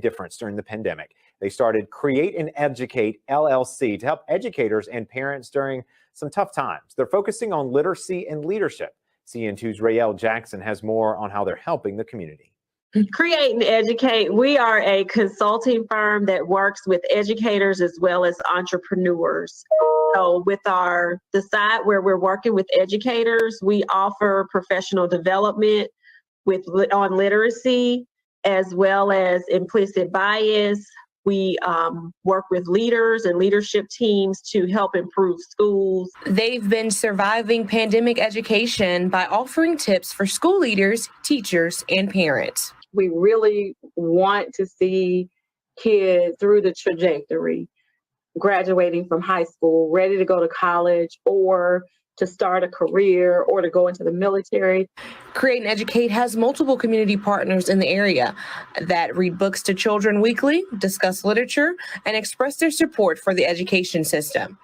difference during the pandemic. They started Create and Educate LLC to help educators and parents during some tough times. They're focusing on literacy and leadership. CN2's R.E.A.L.L. Jackson has more on how they're helping the community. Create and Educate, we are a consulting firm that works with educators as well as entrepreneurs. So with the side where we're working with educators, we offer professional development on literacy as well as implicit bias. We work with leaders and leadership teams to help improve schools. They've been surviving pandemic education by offering tips for school leaders, teachers, and parents. We really want to see kids through the trajectory, graduating from high school, ready to go to college or to start a career or to go into the military. Create and Educate has multiple community partners in the area that read books to children weekly, discuss literature, and express their support for the education system.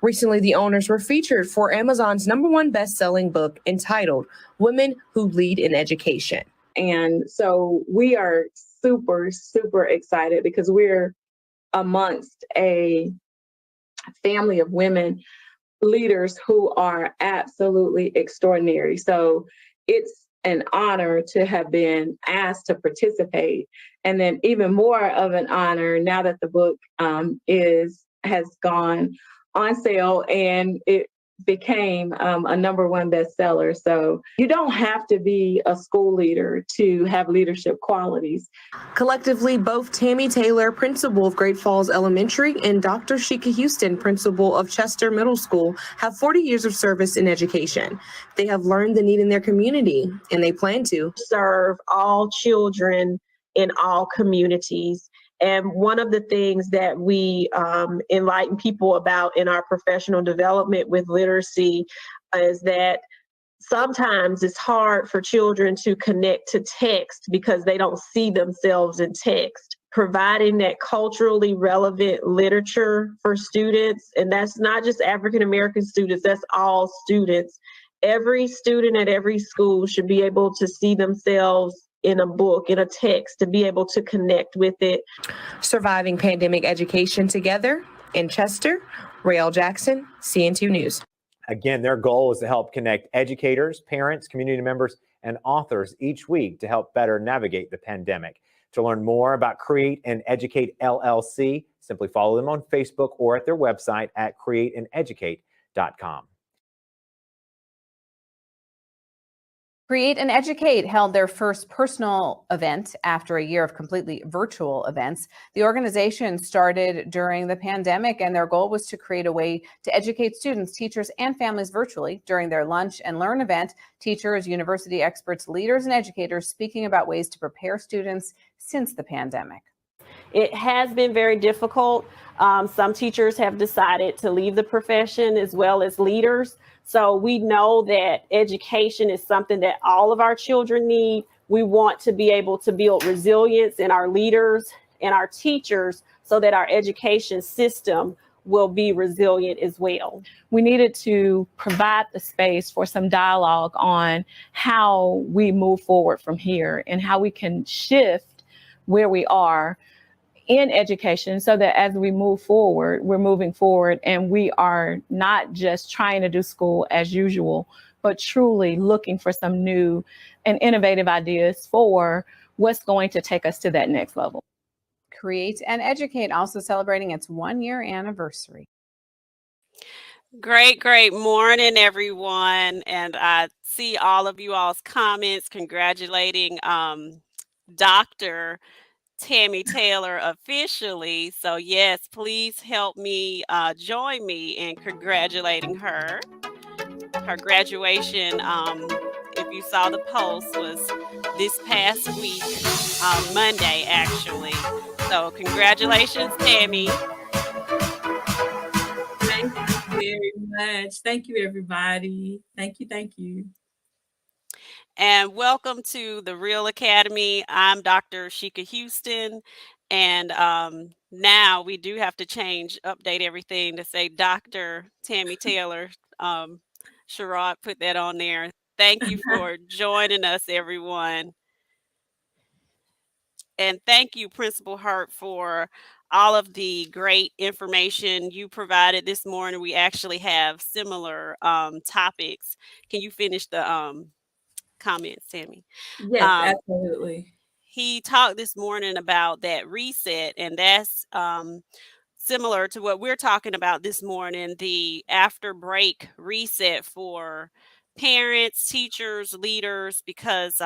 Recently, the owners were featured for Amazon's #1 best-selling book entitled Women Who Lead in Education. And so we are super, super excited because we're amongst a family of women leaders who are absolutely extraordinary. So it's an honor to have been asked to participate. And then even more of an honor now that the book has gone on sale and it became a #1 bestseller. So you don't have to be a school leader to have leadership qualities. Collectively, both Tammy Taylor, principal of Great Falls Elementary, and Dr. Sheka Houston, principal of Chester Middle School, have 40 years of service in education. They have learned the need in their community, and they plan to serve all children in all communities. And one of the things that we enlighten people about in our professional development with literacy is that sometimes it's hard for children to connect to text because they don't see themselves in text. Providing that culturally relevant literature for students, and that's not just African American students, that's all students. Every student at every school should be able to see themselves in a book, in a text, to be able to connect with it. Surviving pandemic education together in Chester, R.E.A.L.L. Jackson, CN2 News. Again, their goal is to help connect educators, parents, community members, and authors each week to help better navigate the pandemic. To learn more about Create and Educate LLC, simply follow them on Facebook or at their website at createandeducate.com. Create and Educate held their first personal event after a year of completely virtual events. The organization started during the pandemic, and their goal was to create a way to educate students, teachers, and families virtually. During their Lunch and Learn event, teachers, university experts, leaders, and educators speaking about ways to prepare students since the pandemic. It has been very difficult. Some teachers have decided to leave the profession as well as leaders. So we know that education is something that all of our children need. We want to be able to build resilience in our leaders and our teachers so that our education system will be resilient as well. We needed to provide the space for some dialogue on how we move forward from here and how we can shift where we are in education so that as we move forward, we're moving forward and we are not just trying to do school as usual, but truly looking for some new and innovative ideas for what's going to take us to that next level. Create and Educate also celebrating its 1-year anniversary. Great morning, everyone. And I see all of you all's comments congratulating Dr. Tammy Taylor officially. So yes, please help me join me in congratulating her. Her graduation, if you saw the post, was this past week, Monday actually. So congratulations, Tammy. Thank you very much. Thank you, everybody. Thank you. And welcome to the R.E.A.L.L. Academy. I'm Dr. Sheka Houston. And now we do have to update everything to say Dr. Tammy Taylor. Sherrod put that on there. Thank you for joining us, everyone. And thank you, Principal Hurt, for all of the great information you provided this morning. We actually have similar topics. Can you finish the comments, Tammy? Yes, Um, absolutely. he talked this morning about that reset, and that's similar to what we're talking about this morning, the after break reset for parents, teachers, leaders, because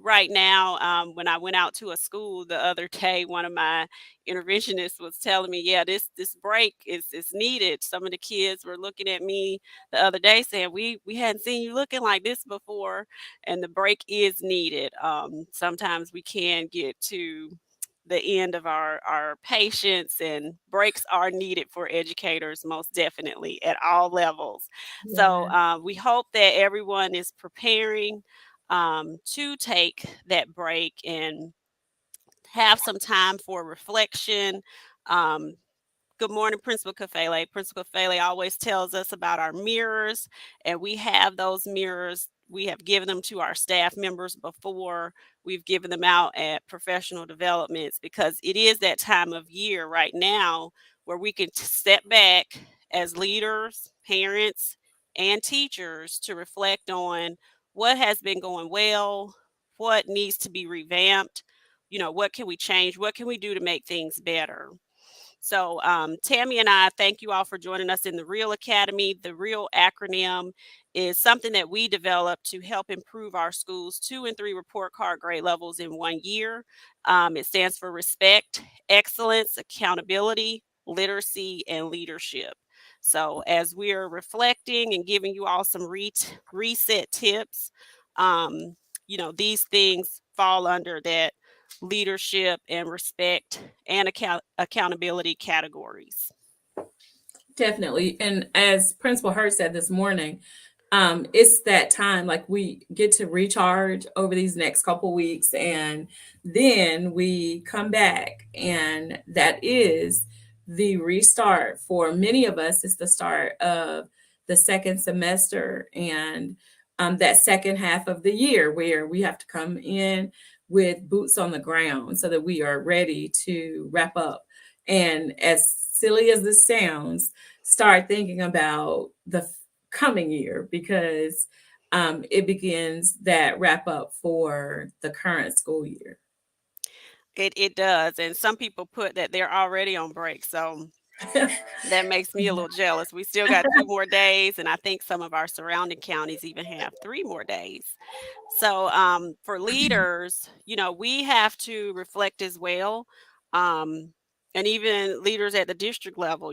right now, when I went out to a school the other day, one of my interventionists was telling me, yeah, this break is needed. Some of the kids were looking at me the other day saying, we hadn't seen you looking like this before, and the break is needed. Sometimes we can get to the end of our patience, and breaks are needed for educators, most definitely at all levels. So we hope that everyone is preparing to take that break and have some time for reflection. um, Good morning, Principal Kafele. Principal Kafele always tells us about our mirrors, and we have those mirrors. We have given them to our staff members before. We've given them out at professional developments, because it is that time of year right now where we can step back as leaders, parents, and teachers to reflect on what has been going well, what needs to be revamped, what can we change, what can we do to make things better. So, Tammy and I thank you all for joining us in the R.E.A.L. Academy. The R.E.A.L. acronym is something that we developed to help improve our schools' 2 and 3 report card grade levels in 1 year. It stands for respect, excellence, accountability, literacy, and leadership. So, as we are reflecting and giving you all some reset tips, these things fall under that leadership and respect and accountability categories. Definitely. And as Principal Hurt said this morning, it's that time, like we get to recharge over these next couple weeks, and then we come back, and that is the restart. For many of us, it's the start of the second semester, and that second half of the year where we have to come in with boots on the ground so that we are ready to wrap up. And as silly as this sounds, start thinking about the coming year, because it begins that wrap up for the current school year. It does, and some people put that they're already on break, so that makes me a little jealous. We still got 2 more days, and I think some of our surrounding counties even have 3 more days. So, for leaders, we have to reflect as well, and even leaders at the district level.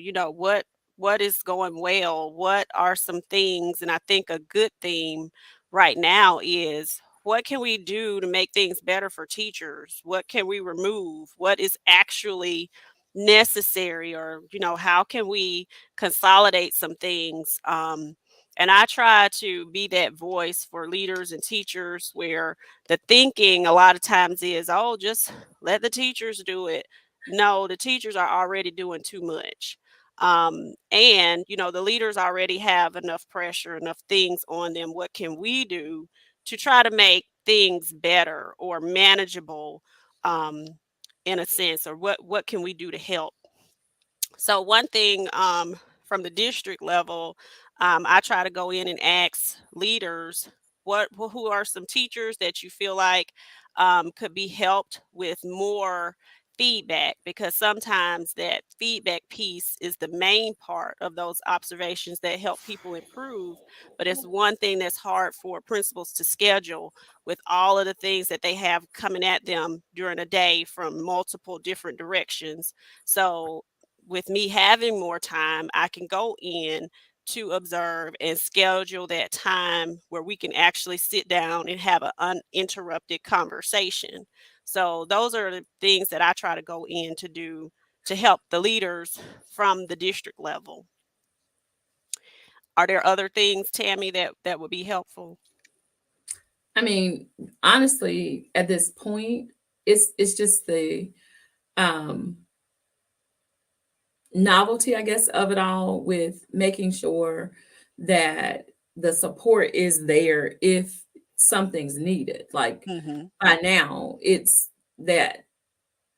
What is going well? What are some things? And I think a good theme right now is, what can we do to make things better for teachers? What can we remove? What is actually necessary? Or how can we consolidate some things? And I try to be that voice for leaders and teachers, where the thinking a lot of times is, oh, just let the teachers do it. No, the teachers are already doing too much. And the leaders already have enough pressure, enough things on them. What can we do to try to make things better or manageable, um, in a sense? Or what can we do to help? So one thing, from the district level, I try to go in and ask leaders, who are some teachers that you feel like could be helped with more feedback, because sometimes that feedback piece is the main part of those observations that help people improve. But it's one thing that's hard for principals to schedule, with all of the things that they have coming at them during a day from multiple different directions. So with me having more time, I can go in to observe and schedule that time where we can actually sit down and have an uninterrupted conversation. So those are the things that I try to go in to do to help the leaders from the district level. Are there other things, Tammy, that would be helpful? I mean, honestly, at this point, it's just the um, novelty, I guess, of it all, with making sure that the support is there if something's needed. Like Mm-hmm. by now, it's that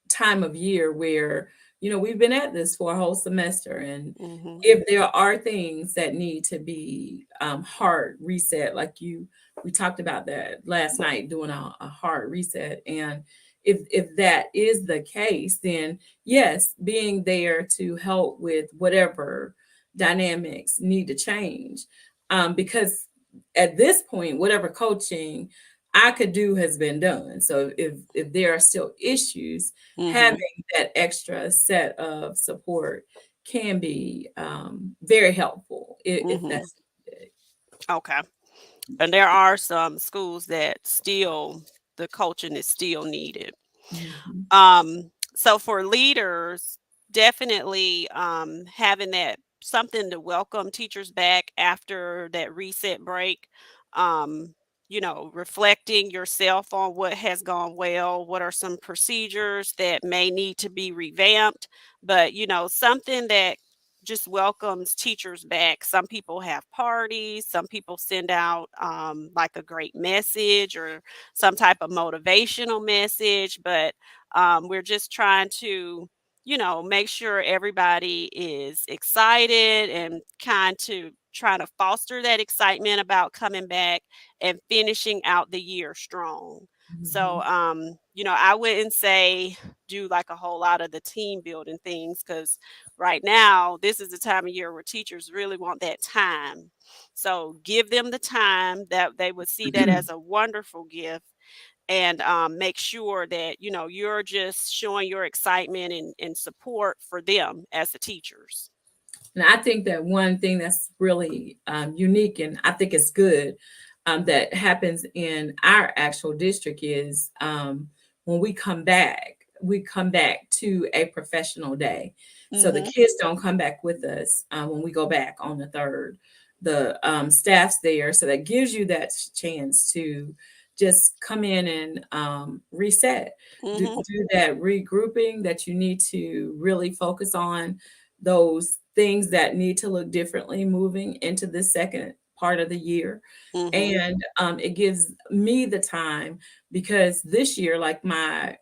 time of year where, we've been at this for a whole semester. And Mm-hmm. if there are things that need to be hard reset, like we talked about that last night, doing a hard reset. And if that is the case, then yes, being there to help with whatever dynamics need to change. Because at this point, whatever coaching I could do has been done. So if there are still issues, Mm-hmm. having that extra set of support can be very helpful if Mm-hmm. that's needed. Okay. And there are some schools that still, the coaching is still needed. Mhm. So for leaders, definitely having that something to welcome teachers back after that reset break. Um, reflecting yourself on what has gone well, what are some procedures that may need to be revamped, but something that just welcomes teachers back. Some people have parties, some people send out like a great message or some type of motivational message, but we're just trying to, make sure everybody is excited and trying to foster that excitement about coming back and finishing out the year strong. So, Mhm. I wouldn't say do like a whole lot of the team building things because right now, this is the time of year where teachers really want that time. So give them the time that they would see that as a wonderful gift and make sure that you're just showing your excitement and support for them as the teachers. And I think that one thing that's really unique, and I think it's good, that happens in our actual district is when we come back to a professional day. So the Mm-hmm. kids don't come back with us when we go back on the 3rd. The staff's there, so that gives you that chance to just come in and reset, Mm-hmm. do that regrouping that you need to really focus on those things that need to look differently moving into the second part of the year. Mm-hmm. And it gives me the time because this year, like my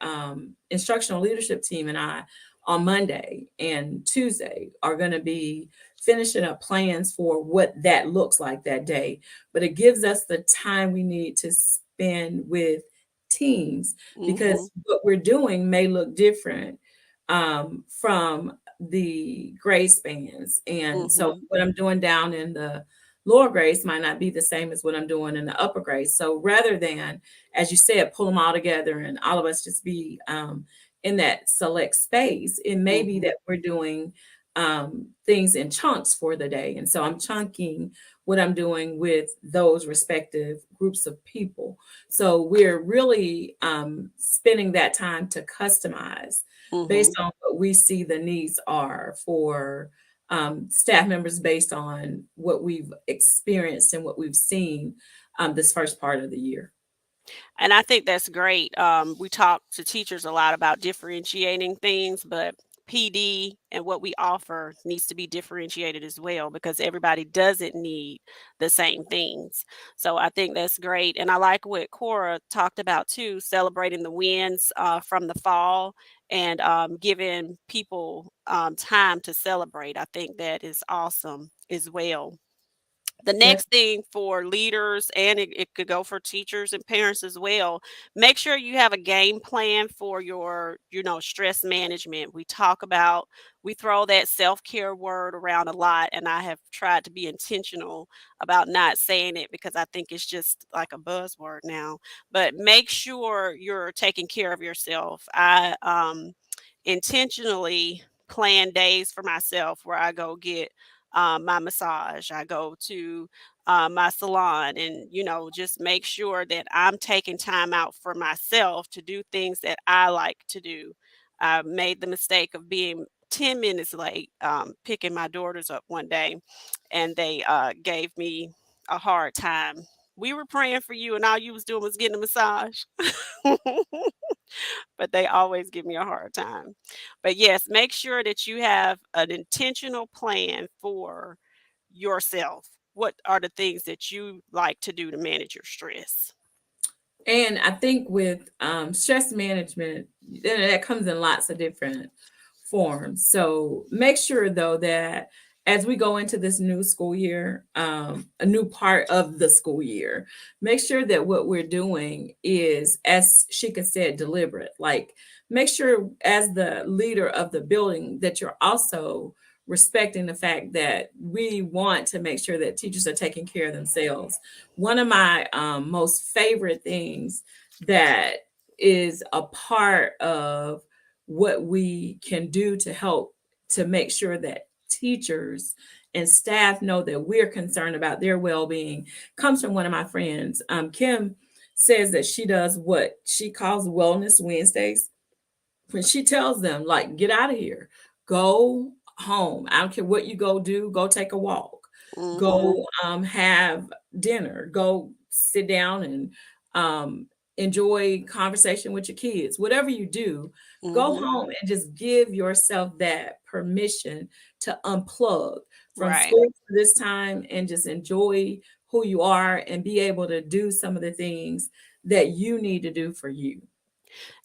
instructional leadership team and I, on Monday and Tuesday, are going to be finishing up plans for what that looks like that day. But it gives us the time we need to spend with teams Mm-hmm. because what we're doing may look different from the grade spans. And so Mm-hmm. what I'm doing down in the lower grades might not be the same as what I'm doing in the upper grades. So rather than, as you said, pull them all together and all of us just be in that select space, it may be Mm-hmm. that we're doing things in chunks for the day. And so I'm chunking what I'm doing with those respective groups of people. So we're really spending that time to customize Mm-hmm. based on what we see the needs are for staff members based on what we've experienced and what we've seen this first part of the year. And I think that's great. We talk to teachers a lot about differentiating things, but PD and what we offer needs to be differentiated as well because everybody doesn't need the same things. So I think that's great. And I like what Cora talked about too, celebrating the wins from the fall and giving people time to celebrate. I think that is awesome as well. The Yeah. next thing for leaders, and it could go for teachers and parents as well, make sure you have a game plan for your, stress management. We throw that self-care word around a lot, and I have tried to be intentional about not saying it because I think it's just like a buzzword now. But make sure you're taking care of yourself. I intentionally plan days for myself where I go get my massage. I go to my salon and, just make sure that I'm taking time out for myself to do things that I like to do. I made the mistake of being 10 minutes late picking my daughters up one day, and they gave me a hard time. We were praying for you, and all you was doing was getting a massage. But they always give me a hard time. But yes, make sure that you have an intentional plan for yourself. What are the things that you like to do to manage your stress? And I think with stress management, that comes in lots of different forms. So make sure though that as we go into this new school year, a new part of the school year, make sure that what we're doing is, as Sheka said, deliberate. Like make sure as the leader of the building that you're also respecting the fact that we want to make sure that teachers are taking care of themselves. One of my most favorite things that is a part of what we can do to help to make sure that teachers and staff know that we're concerned about their well-being comes from one of my friends. Kim says that she does what she calls Wellness Wednesdays. When she tells them, like, get out of here, go home. I don't care what you go do, go take a walk, Mm-hmm. go have dinner, go sit down and enjoy conversation with your kids. Whatever you do, go Mm-hmm. home and just give yourself that permission to unplug from Right. school for this time and just enjoy who you are and be able to do some of the things that you need to do for you.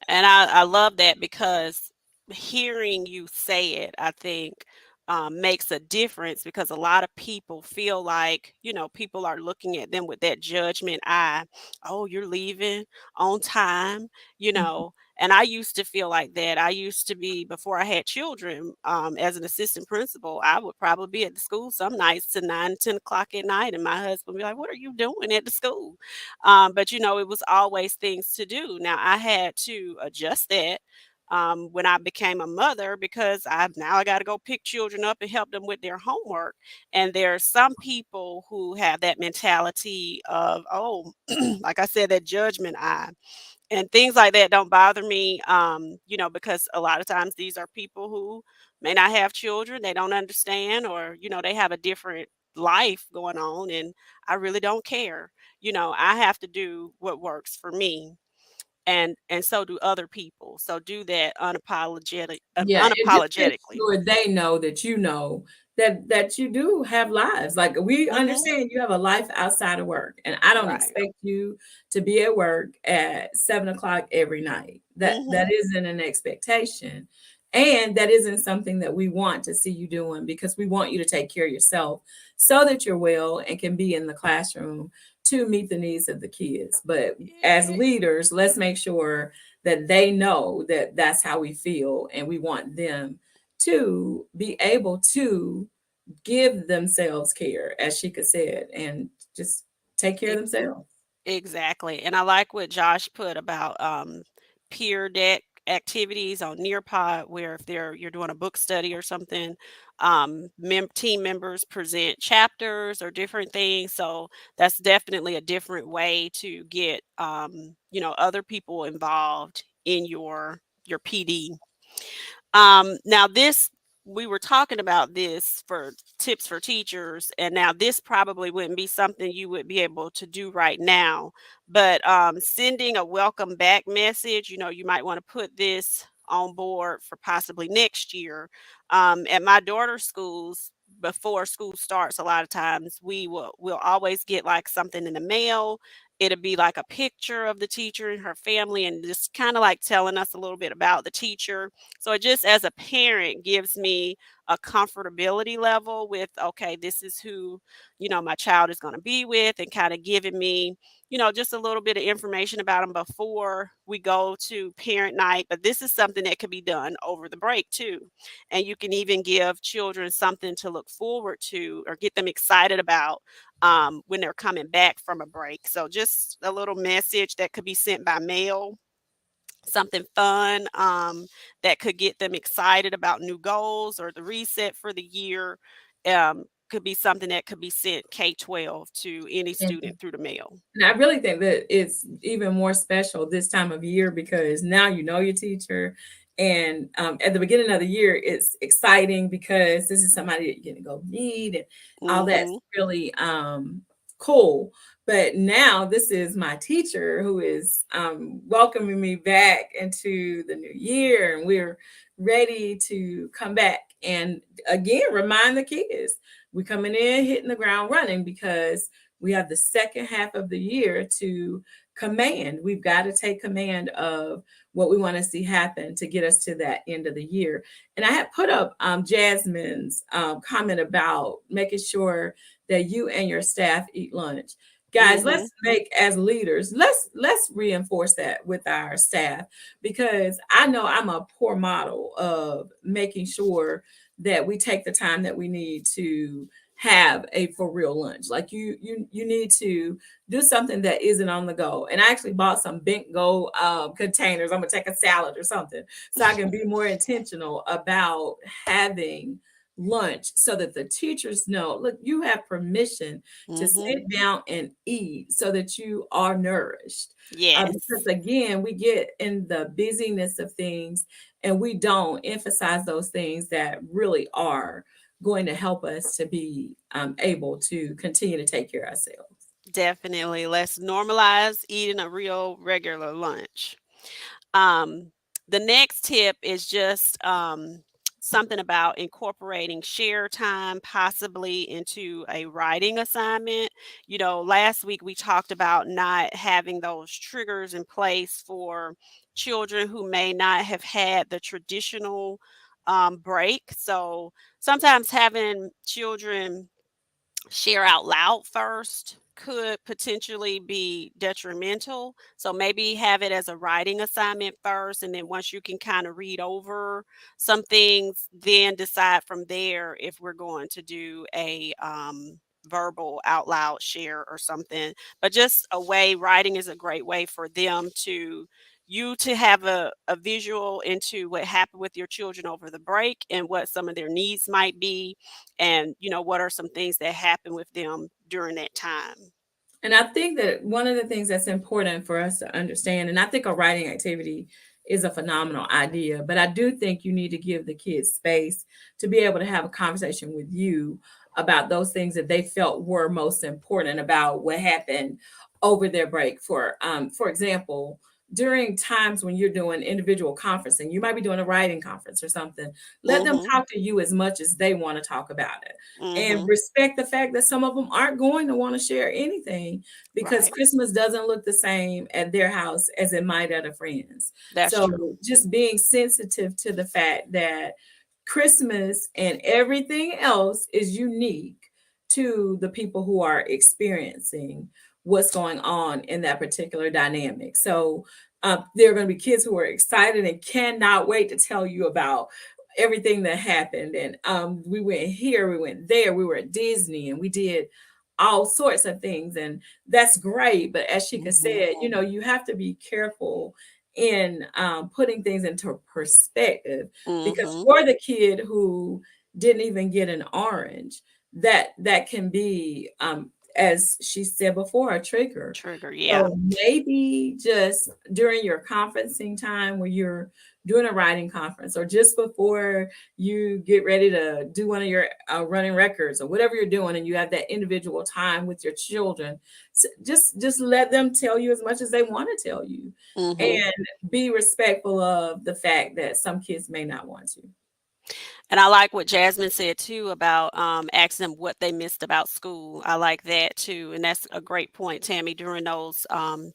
And I love that because hearing you say it, I think, makes a difference because a lot of people feel like, people are looking at them with that judgment eye. Oh, you're leaving on time, you know. And I used to feel like that. I used to be, before I had children, as an assistant principal, I would probably be at the school some nights to 9, 10 o'clock at night. And my husband would be like, what are you doing at the school? But it was always things to do. Now I had to adjust that when I became a mother because I got to go pick children up and help them with their homework. And there are some people who have that mentality of, oh, like I said, that judgment eye. And things like that don't bother me, because a lot of times these are people who may not have children, they don't understand, or, they have a different life going on, and I really don't care. I have to do what works for me, and so do other people. So do that Yeah, and just make unapologetically. sure they know that you know that you do have lives. Like we Mhm. understand you have a life outside of work, and I don't Right. expect you to be at work at 7 o'clock every night. That Mhm. isn't an expectation, and that isn't something that we want to see you doing because we want you to take care of yourself so that you're well and can be in the classroom to meet the needs of the kids. But as leaders, let's make sure that they know that that's how we feel and we want them to be able to give themselves care, as Sheka said, and just take care of themselves. Exactly, and I like what Josh put about, peer deck activities on Nearpod, where if you're doing a book study or something, team members present chapters or different things, so that's definitely a different way to get, other people involved in your PD. Now this we were talking about this for tips for teachers, and now this probably wouldn't be something you would be able to do right now, but sending a welcome back message, you might want to put this on board for possibly next year. At my daughter's schools, before school starts, a lot of times we'll always get like something in the mail. It'll be like a picture of the teacher and her family, and just kind of like telling us a little bit about the teacher, so it just, as a parent, gives me a comfortability level with, okay, this is who, my child is going to be with, and kind of giving me, just a little bit of information about them before we go to parent night. But this is something that could be done over the break too. And you can even give children something to look forward to or get them excited about when they're coming back from a break. So just a little message that could be sent by mail, something fun, that could get them excited about new goals or the reset for the year. Could be something that could be sent K-12 to any And student through the mail. And I really think that it's even more special this time of year because now you know your teacher. And at the beginning of the year, it's exciting because this is somebody that you're going to go meet and all that's Hmm. really cool. But now this is my teacher who is welcoming me back into the new year, and we're ready to come back. And again, remind the kids we're coming in hitting the ground running because we have the second half of the year to command. We've got to take command of what we want to see happen to get us to that end of the year. And I had put up Jasmine's comment about making sure that you and your staff eat lunch. Guys, let's make, as leaders, let's reinforce that with our staff, because I know I'm a poor model of making sure that we take the time that we need to have a for real lunch. Like you need to do something that isn't on the go. And I actually bought some bent go containers. I'm gonna take a salad or something so I can be more intentional about having lunch, so that the teachers know, look, you have permission to sit down and eat so that you are nourished. Yes. Because again, we get in the busyness of things and we don't emphasize those things that really are going to help us to be able to continue to take care of ourselves. Definitely. Let's normalize eating a real regular lunch. The next tip is just something about incorporating share time possibly into a writing assignment. You know, last week we talked about not having those triggers in place for children who may not have had the traditional break. So sometimes having children share out loud first could potentially be detrimental. So maybe have it as a writing assignment first, and then once you can kind of read over some things, then decide from there if we're going to do a verbal out loud share or something. But just a way, writing is a great way for them to have a visual into what happened with your children over the break and what some of their needs might be, and what are some things that happen with them during that time. And I think that one of the things that's important for us to understand, and I think a writing activity is a phenomenal idea, but I do think you need to give the kids space to be able to have a conversation with you about those things that they felt were most important about what happened over their break. For example, during times when you're doing individual conferencing, you might be doing a writing conference or something. Let them talk to you as much as they want to talk about it. And respect the fact that some of them aren't going to want to share anything, because Right. Christmas doesn't look the same at their house as it might at a friend's. That's So true. just being sensitive to the fact that Christmas and everything else is unique to the people who are experiencing what's going on in that particular dynamic. So there are going to be kids who are excited and cannot wait to tell you about everything that happened. And we went here, we went there, we were at Disney, and we did all sorts of things. And that's great. But as Sheka said, you have to be careful in putting things into perspective, because for the kid who didn't even get an orange, that can be as she said before, a trigger. Yeah. So maybe just during your conferencing time, where you're doing a writing conference, or just before you get ready to do one of your running records or whatever you're doing, and you have that individual time with your children, so just let them tell you as much as they want to tell you, and be respectful of the fact that some kids may not want to. And I like what Jasmine said too about asking them what they missed about school. I like that too. And that's a great point, Tammy. During those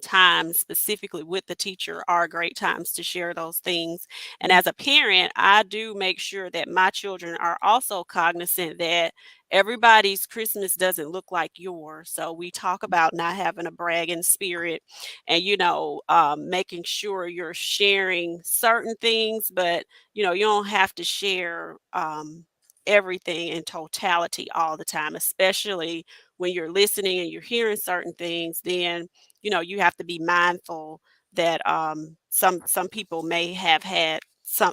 times, specifically with the teacher, are great times to share those things. And as a parent, I do make sure that my children are also cognizant that everybody's Christmas doesn't look like yours. So we talk about not having a bragging spirit, and, making sure you're sharing certain things, but you don't have to share everything in totality all the time, especially when you're listening and you're hearing certain things. Then you have to be mindful that some people may have had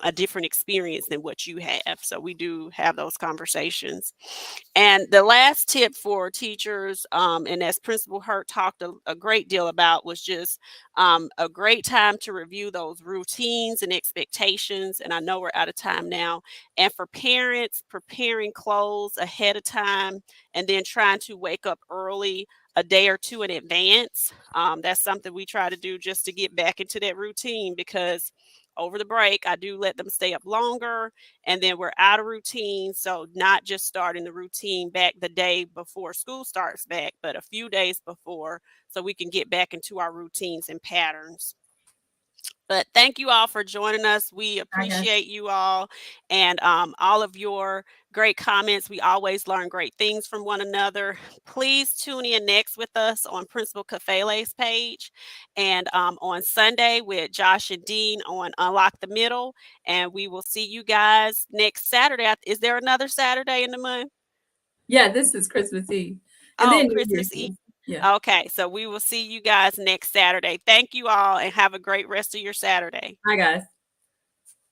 a different experience than what you have. So we do have those conversations. And the last tip for teachers, and as Principal Hurt talked a great deal about, was just a great time to review those routines and expectations. And I know we're out of time now. And for parents, preparing clothes ahead of time, and then trying to wake up early a day or two in advance. That's something we try to do just to get back into that routine, because over the break, I do let them stay up longer, and then we're out of routine. So not just starting the routine back the day before school starts back, but a few days before, so we can get back into our routines and patterns. But thank you all for joining us. We appreciate you all and all of your great comments. We always learn great things from one another. Please tune in next with us on Principal Kafele's page and on Sunday with Josh and Dean on Unlock the Middle. And we will see you guys next Saturday. Is there another Saturday in the month? Yeah, this is Christmas Eve. And Oh, then New Christmas Year's Eve. Yeah. Okay, so we will see you guys next Saturday. Thank you all and have a great rest of your Saturday. Bye, guys.